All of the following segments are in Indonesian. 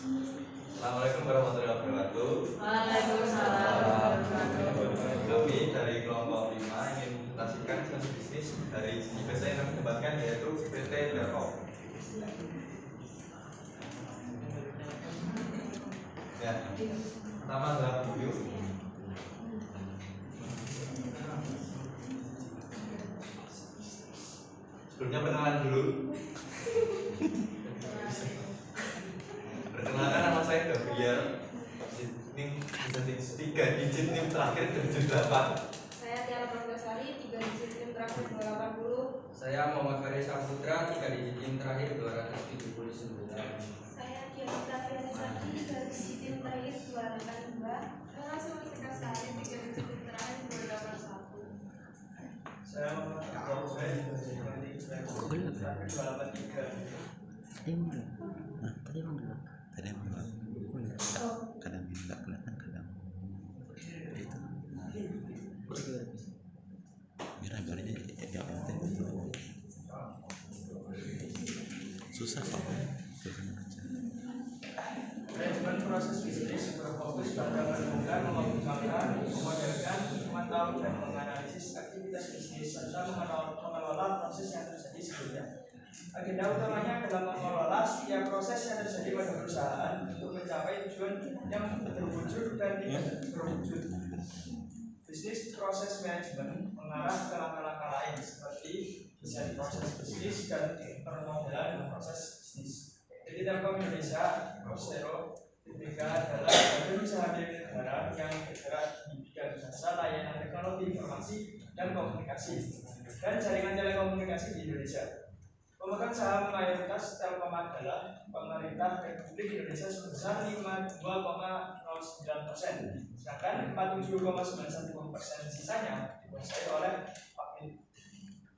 Assalamualaikum warahmatullahi wabarakatuh. Waalaikumsalam. Kami dari kelompok 5 ingin mempresentasikan satu bisnis dari sisi bahasa yang kami tempatkan, yaitu PT Telkom. Ya, pertama adalah video. Sebelumnya perkenalan dulu. Perkenalkan, nama saya Gabriel. NIM 3 digit NIM terakhir 78. Saya Tiara Pragasari, 3 digit NIM terakhir 280. Saya Muhammad Faris Saputra, 3 digit NIM terakhir 279. Saya Tiara Pragasari, 3 digit NIM terakhir 282. Saya Sulika Sari, 3 digit NIM terakhir 281. Saya Muhammad Abdul 2 digit NIM terakhir 283. Tadi emang dulu. Kadang nggak kelihatan, kadang itu merah barunya ya susah kok. Manajemen proses bisnis berfokus pada menemukan, mengembangkan, memodelkan, memantau dan menganalisis aktivitas bisnis serta mengelola proses yang terjadi sebelumnya. Agenda utamanya adalah mengelola setiap proses yang terjadi pada perusahaan untuk mencapai tujuan yang terwujud dan tidak terwujud. Bisnis proses manajemen mengarah ke langkah-langkah lain seperti desain proses bisnis dan permodelan proses bisnis. Jadi Telkom Indonesia, Prosero, TBK adalah badan usaha milik negara yang bergerak di bidang jasa layanan teknologi informasi dan komunikasi dan jaringan telekomunikasi di Indonesia. Pemegang saham mayoritas Telkom adalah pemerintah Republik Indonesia sebesar 52,09%, sedangkan 47,91% sisanya dikuasai oleh Pakmin.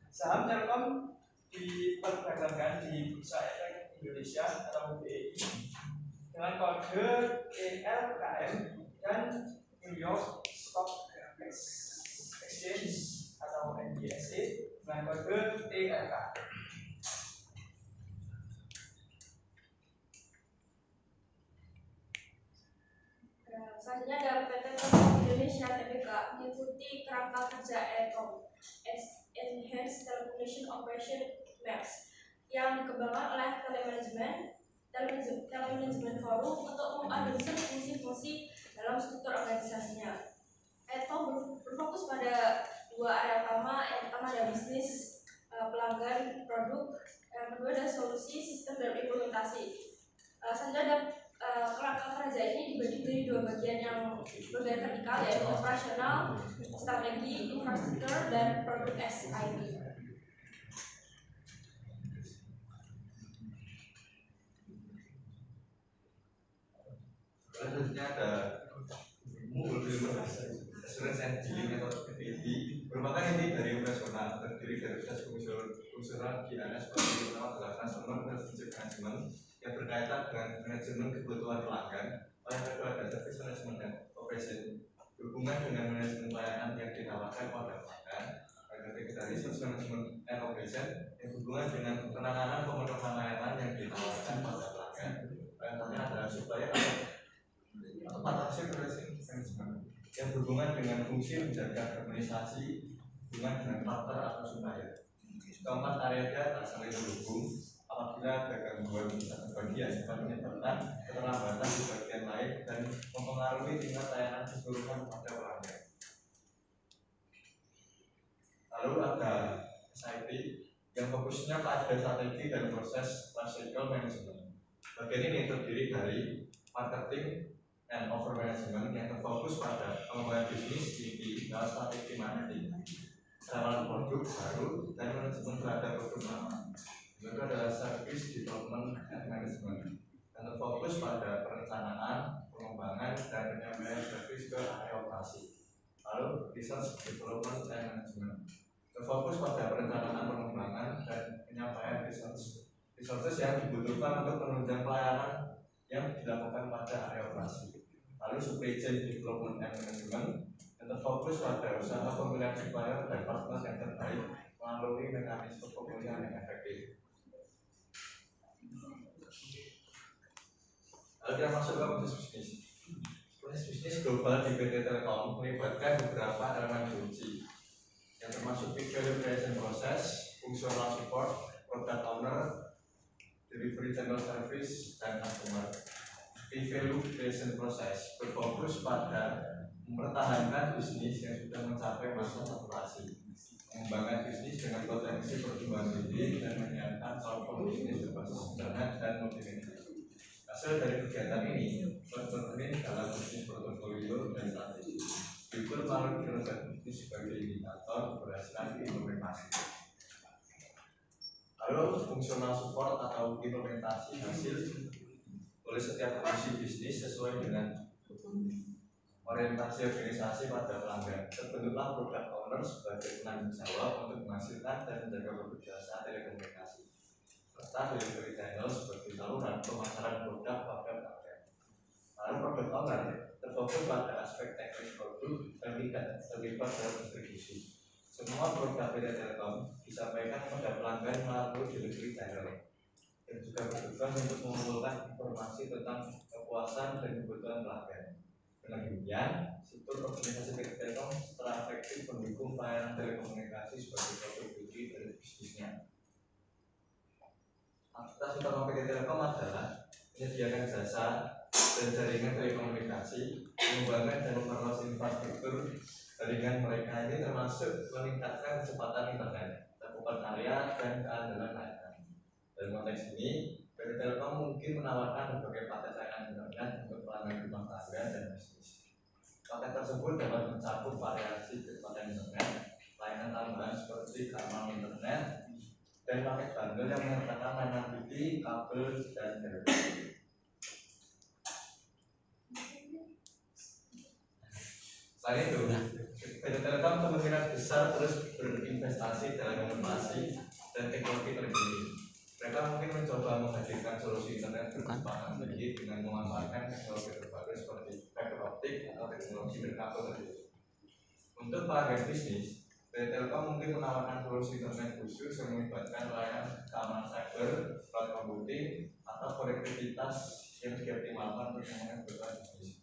Saham Telkom diperdagangkan di Bursa Efek Indonesia atau BEI dengan kode ELKM dan New York Stock Exchange atau NYSE dengan kode TRK. Selanjutnya ada PT Telkom Indonesia (TBK) mengikuti kerangka kerja ETOM (Enhanced Telecommunication Operation Maps) yang dikembangkan oleh Telemanajemen Forum untuk mengadopsi fungsi-fungsi dalam struktur organisasinya. ETOM berfokus pada 2 area utama. Yang pertama ada bisnis, pelanggan, produk. Yang kedua ada solusi, sistem, dan implementasi. Selanjutnya ada kerangka kerja ini dibagi dari 2 bagian yang bagian vertikal, yaitu operasional, strategi, infrastruktur, dan produk SIP. Selanjutnya ada Assurance and Dealing atau APD, merupakan inti dari operasional, terdiri dari proses fungsional di mana sebagai utama adalah customer relationship management yang berkaitan dengan manajemen kebutuhan pelanggan. Yang kedua ada service management dan operation, berhubungan dengan manajemen pelayanan yang ditawarkan pada pelanggan. Yang ketiga dari resource management and operation, yang berhubungan dengan penanganan pemenuhan layanan yang ditawarkan pada pelanggan. Yang terakhir adalah supplier atau partnership relation management, yang berhubungan dengan fungsi menjaga harmonisasi hubungan dengan partner atau supplier. Keempat area data saling terhubung. Apabila ada gangguan satu bagian dapat menyebabkan keterlambatan di bagian lain dan mempengaruhi tingkat layanan keseluruhan pada pelanggan. Lalu ada SIP yang fokusnya pada strategi dan proses lifecycle management. Bagian ini terdiri dari marketing and offer management yang terfokus pada pengembangan bisnis di dalam strategi marketing, pengenalan produk baru, dan manajemen terhadap produk lama. Itu adalah service development and management yang terfokus pada perencanaan, pengembangan, dan penyampaian service ke area operasi. Lalu research development and management terfokus pada perencanaan, pengembangan, dan penyampaian resources yang dibutuhkan untuk menunjang pelayanan yang dilakukan pada area operasi. Lalu supply chain development and management yang terfokus pada usaha pemilihan supplier dan partner yang terbaik melalui mekanisme pemilihan yang efektif. Lalu kita masuk ke proses bisnis. Proses bisnis global di PT Telkom melibatkan beberapa elemen kunci yang termasuk value creation process, functional support, product owner, delivery channel service, dan customer. Value creation process berfokus pada mempertahankan bisnis yang sudah mencapai masa saturasi, mengembangkan bisnis dengan potensi pertumbuhan tinggi, dan menyiapkan platform bisnis berbasis internet dan multimedia. Hasil dari kegiatan ini tercermin dalam bisnis portofolio dan strategi. Itu melalui kinerja bisnis sebagai indikator keberhasilan implementasi. Lalu fungsional support atau implementasi hasil oleh setiap fungsi bisnis sesuai dengan orientasi organisasi pada pelanggan. Terbentuklah product owner sebagai penanggung jawab untuk menghasilkan dan menjaga keberjasaan telekomunikasi, serta delivery channel sebagai saluran pemasaran produk pada pelanggan. Lalu product owner terfokus pada aspek teknis produk dan tidak terlibat dalam distribusi. Semua produk PT Telkom disampaikan kepada pelanggan melalui delivery channel, dan juga bertugas untuk mengumpulkan informasi tentang kepuasan dan kebutuhan pelanggan. Dengan demikian, struktur organisasi PT Telkom secara efektif mendukung pelayanan telekomunikasi sebagai suatu kunci dari bisnisnya. Aktivitas utama PT Telkom adalah menyediakan jasa dan jaringan telekomunikasi, mengembangkan dan memperluas infrastruktur jaringan mereka ini, termasuk meningkatkan kecepatan internet, cakupan area, dan keandalan layanan. Dalam konteks ini, PT Telkom mungkin menawarkan berbagai paket layanan internet untuk pelanggan rumah tangga dan bisnis. Paket tersebut dapat mencakup variasi kecepatan internet, layanan tambahan seperti keamanan internet, dan paket bundle yang menyertakan layanan TV, kabel, dan telepon. Selain itu, PT Telkom kemungkinan besar terus berinvestasi dalam inovasi dan teknologi terkini. Mereka mungkin mencoba menghadirkan solusi internet berkecepatan tinggi dengan memanfaatkan teknologi terbaru seperti fiber optik atau teknologi berkabel tertutup. Untuk pelanggan bisnis, PT Telkom mungkin menawarkan solusi internet khusus yang melibatkan layanan keamanan cyber, cloud computing, atau konektivitas yang dioptimalkan untuk memenuhi kebutuhan bisnis.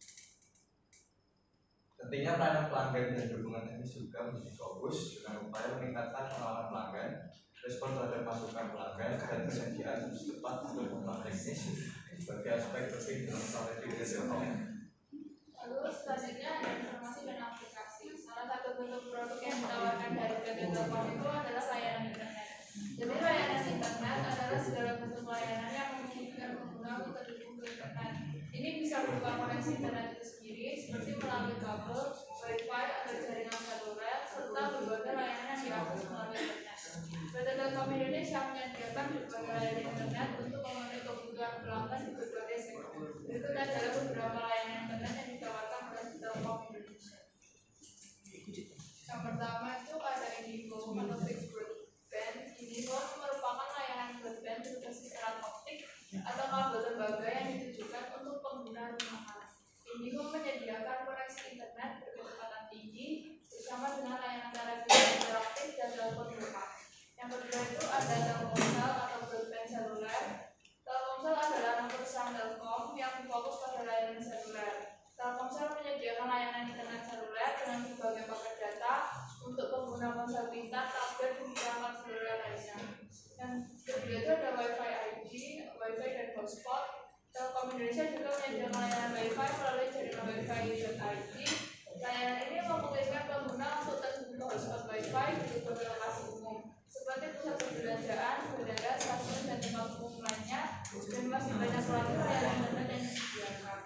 Tentunya pelayanan pelanggan dan dukungan teknis juga menjadi fokus dengan upaya meningkatkan pengalaman pelanggan, respon terhadap masukan pelanggan, dan kesediaan setempat untuk pengalaman teknis sebagai aspek penting dalam strategi PT Telkom. Lalu selanjutnya ada informasi dan aplikasi. Salah satu bentuk produk yang ditawarkan dari PT Telkom itu adalah layanan internet. Jadi layanan internet adalah segala bentuk layanan yang memungkinkan pengguna untuk terhubung ke internet. Ini bisa berupa koneksi internet itu sendiri, seperti melalui kabel, wifi, atau jaringan seluler, serta berbagai layanan yang diakses melalui internet. PT Telkom Indonesia menyediakan berbagai layanan internet untuk memenuhi kebutuhan pelanggan di berbagai sektor. Berikut adalah beberapa layanan internet yang ditawarkan oleh Telkom Indonesia. Yang pertama itu ada Indigo atau fixed broadband. Indigo merupakan layanan broadband berbasis serat optik atau kabel lembaga yang ditujukan untuk pengguna rumahan. Indigo menyediakan koneksi internet berkecepatan tinggi bersama dengan layanan televisi interaktif dan telepon rumah. Yang kedua itu ada Telkomsel atau broadband seluler. Telkomsel adalah anak perusahaan Telkom yang fokus pada layanan seluler. Telkomsel menyediakan layanan internet seluler dengan berbagai paket data untuk pengguna ponsel pintar, tablet, dan perangkat seluler lainnya. Yang ketiga itu ada Wi-Fi ID, Wi-Fi dan hotspot. Telkom Indonesia juga menyediakan layanan Wi-Fi melalui jaringan Wi-Fi.id. Layanan ini memungkinkan pengguna untuk terhubung ke hotspot Wi-Fi di berbagai lokasi umum, seperti pusat perbelanjaan, bandara, stasiun, dan tempat umum lainnya. Dan masih banyak lagi layanan internet yang disediakan.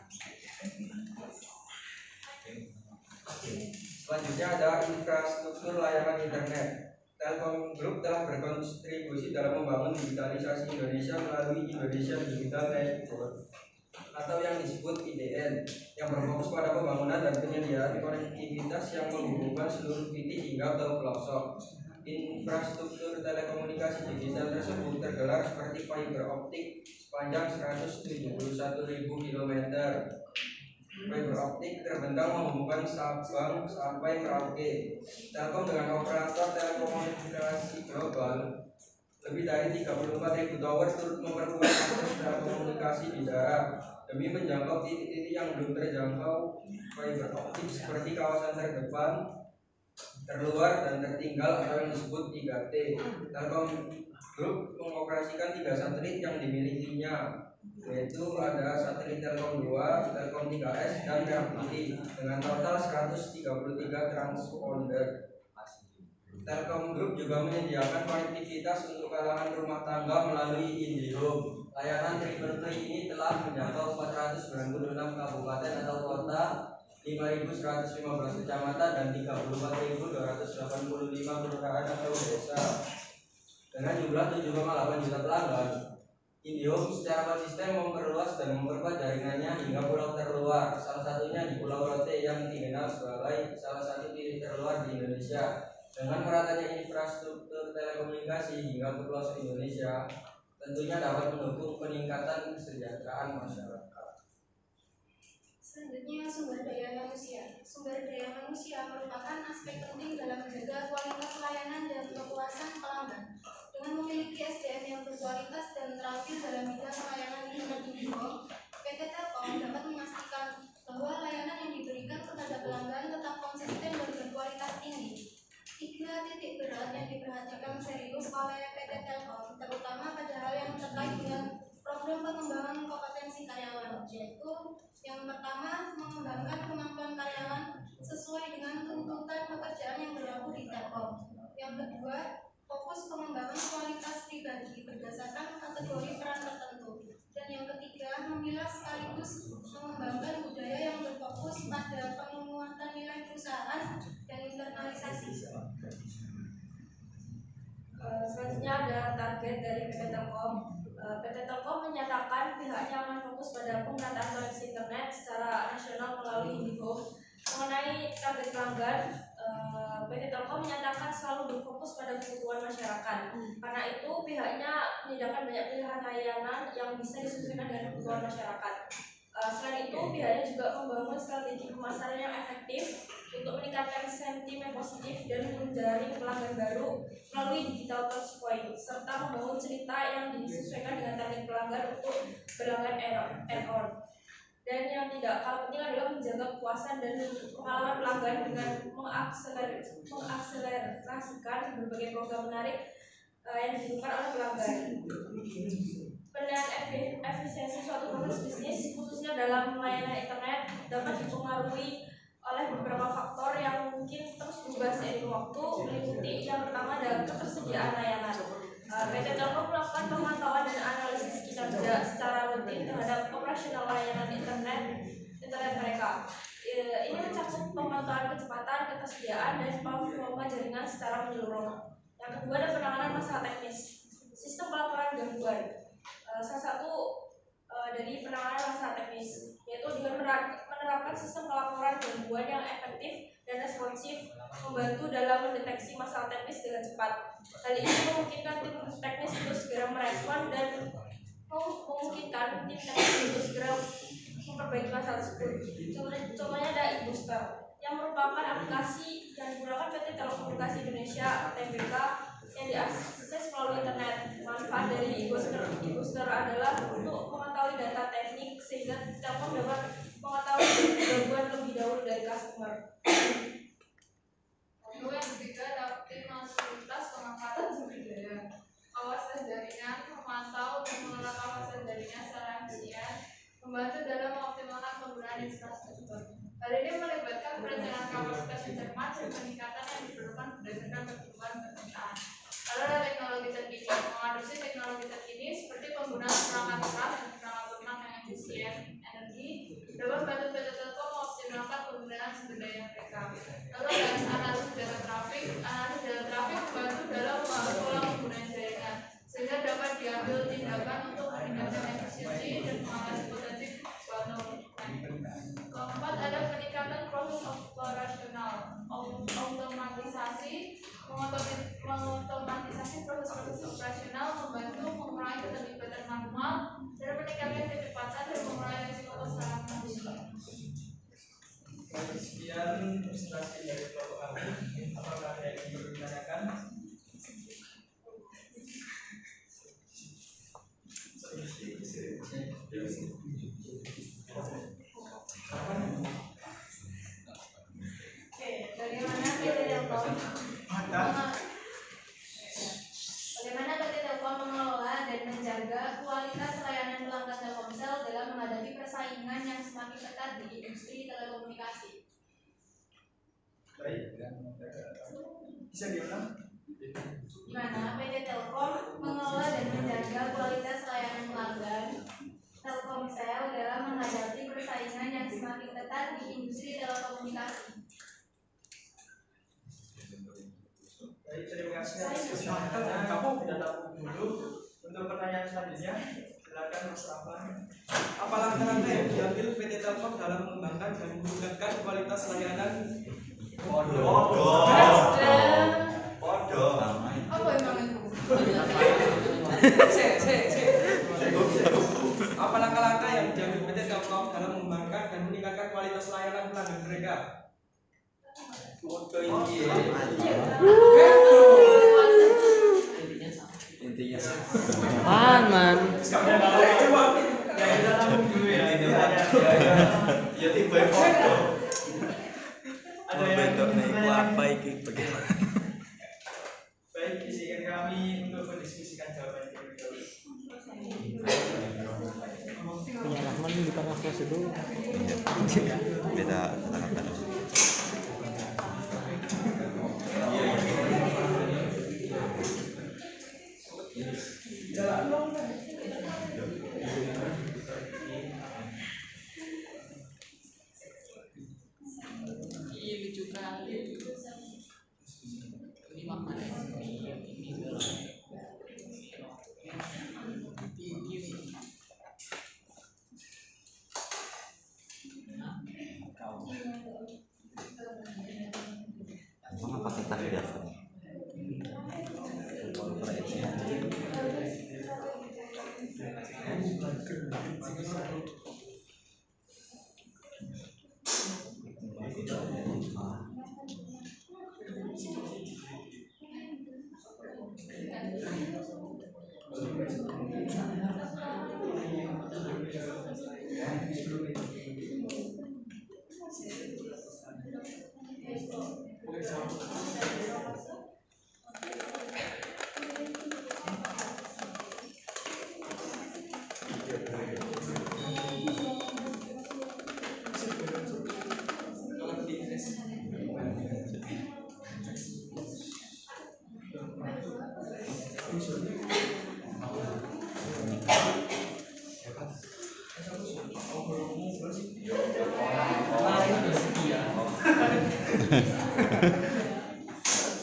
Selanjutnya ada infrastruktur layanan internet. Telkom Group telah berkontribusi dalam membangun digitalisasi Indonesia melalui Indonesia Digital Network atau yang disebut IDN, yang berfokus pada pembangunan dan penyediaan konektivitas yang menghubungkan seluruh titik hingga ke pelosok. Infrastruktur telekomunikasi digital tersebut tergelar seperti fiber optik sepanjang 171.000 km. Fiber optik terbentang menghubungkan Sabang sampai Merauke. Telkom dengan operator telekomunikasi global lebih dari 34.000 tower turut memperkuat akses telekomunikasi di darat demi menjangkau titik-titik yang belum terjangkau fiber optik seperti kawasan terdepan, terluar, dan tertinggal atau yang disebut 3T. Telkom Group mengoperasikan 3 satelit yang dimilikinya, yaitu ada satelit Telkom 2, Telkom 3S, dan Merah Putih dengan total 133 transponder. Telkom Group juga menyediakan konektivitas untuk kalangan rumah tangga melalui IndiHome. Layanan triple play ini telah menjangkau 496 kabupaten atau kota, 5.115 kecamatan, dan 34.285 kelurahan atau desa. Dengan jumlah 7,8 juta pelanggan, IndiHome secara konsisten memperluas dan memperkuat jaringannya hingga pulau terluar, salah satunya di Pulau Rote yang dikenal sebagai salah satu titik terluar di Indonesia. Dengan meratanya infrastruktur telekomunikasi hingga ke pelosok Indonesia, tentunya dapat mendukung peningkatan kesejahteraan masyarakat. Selanjutnya, sumber daya manusia. Sumber daya manusia merupakan aspek penting dalam menjaga kualitas layanan dan kepuasan pelanggan. Dengan memiliki SDM yang berkualitas dan terampil dalam bidang layanan internet IndiHome, PT Telkom dapat memastikan bahwa layanan yang diberikan kepada pelanggan tetap konsisten dan berkualitas tinggi. 3 titik berat yang diperhatikan serius oleh PT Telkom, terutama pada hal yang terkait dengan program pengembangan kompetensi karyawan, yaitu yang pertama, mengembangkan kemampuan karyawan sesuai dengan tuntutan pekerjaan yang berlaku di Telkom. Yang kedua, fokus pengembangan kualitas pribadi berdasarkan kategori peran tertentu. Dan yang ketiga, memilah sekaligus mengembangkan budaya yang berfokus pada penguatan nilai perusahaan dan internalisasi. Selanjutnya ada target dari PT Telkom. PT Telkom menyatakan pihaknya akan fokus pada pemerataan koneksi internet secara nasional melalui IndiHome. Mengenai target pelanggan, PT Telkom menyatakan selalu berfokus pada kebutuhan masyarakat. Karena itu pihaknya menyediakan banyak pilihan layanan yang bisa disesuaikan dengan kebutuhan masyarakat. Selain itu, pihaknya juga membangun strategi pemasaran yang efektif untuk meningkatkan sentimen positif dan menjaring pelanggan baru melalui digital touchpoint, serta membangun cerita yang disesuaikan dengan target pelanggan untuk berlangganan add-on. Dan yang tidak kalah penting adalah menjaga kepuasan dan pengalaman pelanggan dengan mengakselerasikan berbagai program menarik yang dilakukan oleh pelanggan. Penilaian efisiensi suatu proses bisnis, khususnya dalam layanan internet, dapat dipengaruhi oleh beberapa faktor yang mungkin terus berubah seiring waktu, meliputi yang pertama adalah ketersediaan layanan. PT Telkom melakukan pemantauan dan analisis kinerja secara rutin terhadap operasional layanan internet mereka. Ini mencakup pemantauan kecepatan, ketersediaan, dan performa jaringan secara menyeluruh. Yang kedua ada penanganan masalah teknis, sistem pelaporan gangguan. Salah satu dari penanganan masalah teknis yaitu dengan menerapkan sistem pelaporan gangguan yang efektif dan responsif, membantu dalam mendeteksi masalah teknis dengan cepat. Hal ini memungkinkan tim teknis untuk segera merespon dan memungkinkan tim teknis untuk segera memperbaiki masalah tersebut. Contohnya ada e-booster yang merupakan aplikasi yang digunakan PT Telekomunikasi Indonesia (TBK) yang diakses melalui internet. Manfaat dari e-booster adalah untuk mengetahui data teknik sehingga Telkom dapat mengetahui gangguan lebih dahulu dari customer. Lalu yang ketiga ada optimalitas pemanfaatan sumber daya. Kawasan jaringan memantau dan mengelola kawasan jaringan secara efisien, membantu dalam mengoptimalkan penggunaan infrastruktur. Hal ini melibatkan perencanaan kapasitas yang cermat dan peningkatan yang diperlukan berdasarkan pertumbuhan permintaan. Lalu ada teknologi terkini. Mengadopsi teknologi terkini seperti penggunaan perangkat keras dan perangkat lunak yang efisien energi dapat membantu PT Telkom mengoptimalkan penggunaan sumber daya mereka. Lalu ada analisis data traffic. Analisis data traffic membantu dalam mengatur pola penggunaan jaringan sehingga dapat diambil tindakan untuk meningkatkan efisiensi dan mengatasi potensi bottleneck. Keempat ada peningkatan proses operasional, mengotomatisasi proses operasional, membantu mengurangi keterlibatan manual dan meningkatkan kecepatan dan mengurangi risiko kesalahan manusia. Sekian presentasi dari kelompok kami. Apakah ada yang ingin ditanyakan? semakin ketat di industri telekomunikasi. Baik, bisa diulang? Di mana PT Telkom mengelola dan menjaga kualitas layanan pelanggan Telkomsel dalam menghadapi persaingan yang semakin ketat di industri telekomunikasi. Baik, terima kasih atas kesempatannya. Kamu tidak tahu dulu. Untuk pertanyaan selanjutnya, silakan Mas Rafa. Apa langkah-langkah yang diambil PT Telkom dalam mengembangkan dan meningkatkan kualitas layanan? Podo. Apa emang itu? Apa langkah-langkah yang diambil PT Telkom dalam mengembangkan dan meningkatkan kualitas layanan pelanggan mereka? Intinya man. Ya tipe podo. Ada yang apa iki bagaimana? baik, izinkan kami untuk mendiskusikan jawaban terlebih dahulu. Punya Rahman di parafrase dulu. Beda kata-kata. Emang apa tentang biasa?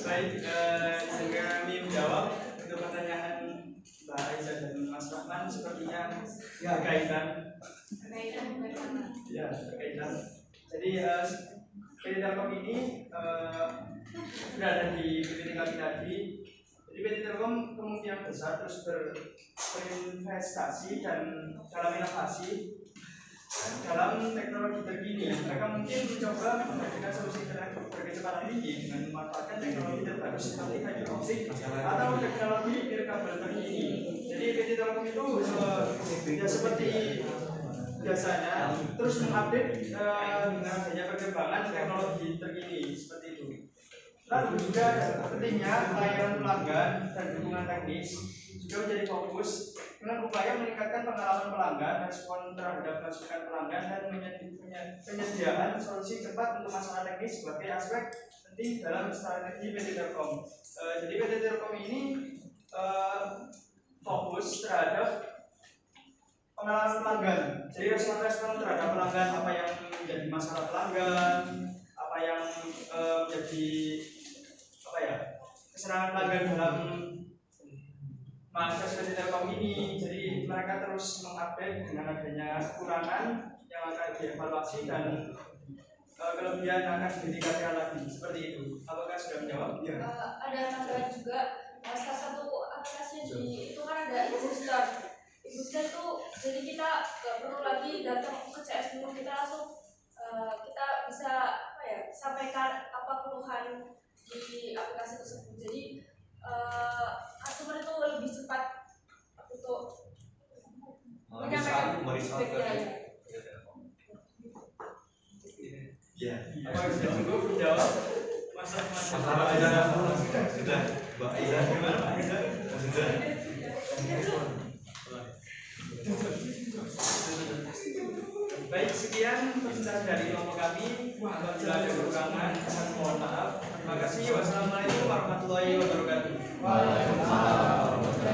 Baik, sehingga kami menjawab untuk pertanyaan Mbak Aisyah dan Mas Rahman sepertinya berkaitan. Ya, berkaitan. Jadi PT Telkom ini berada di PPT kami tadi. Jadi PT Telkom kemungkinan besar terus berinvestasi dan dalam inovasi dalam teknologi terkini. Mereka mungkin mencoba menghadirkan solusi internet berkecepatan tinggi dengan memanfaatkan teknologi terbaru seperti fiber optik atau teknologi nirkabel terkini. Jadi PT Telkom itu ya seperti biasanya terus mengupdate dengan adanya perkembangan teknologi terkini seperti itu. Lalu juga pentingnya pelayanan pelanggan dan dukungan teknis juga menjadi fokus dengan upaya meningkatkan pengalaman pelanggan, respon terhadap masukan pelanggan, dan penyediaan solusi cepat untuk masalah teknis sebagai aspek penting dalam strategi PT Telkom. Jadi PT Telkom ini fokus terhadap pengalaman pelanggan. Jadi respon terhadap pelanggan, apa yang menjadi masalah pelanggan, apa yang menjadi kesenangan pelanggan dalam mengakses PT Telkom ini. Jadi mereka terus mengupdate dengan adanya kekurangan yang akan dievaluasi dan kelebihan akan ditingkatkan lagi. Seperti itu. Apakah sudah menjawab? Ya. Ada tambahan juga, salah satu aplikasi itu kan ada e-booster. E-booster itu jadi kita nggak perlu lagi datang ke CS dulu, kita langsung kita bisa sampaikan apa keluhan di aplikasi tersebut. Jadi customer itu lebih cepat untuk menyampaikan feedbacknya. Ya. Apa sudah cukup menjawab masalah Sudah. Mbak Aisyah gimana? Sudah. Baik, sekian presentasi dari kelompok kami. Apabila ada kekurangan, saya mohon maaf. Terima kasih. Wassalamualaikum warahmatullahi wabarakatuh. Waalaikumsalam.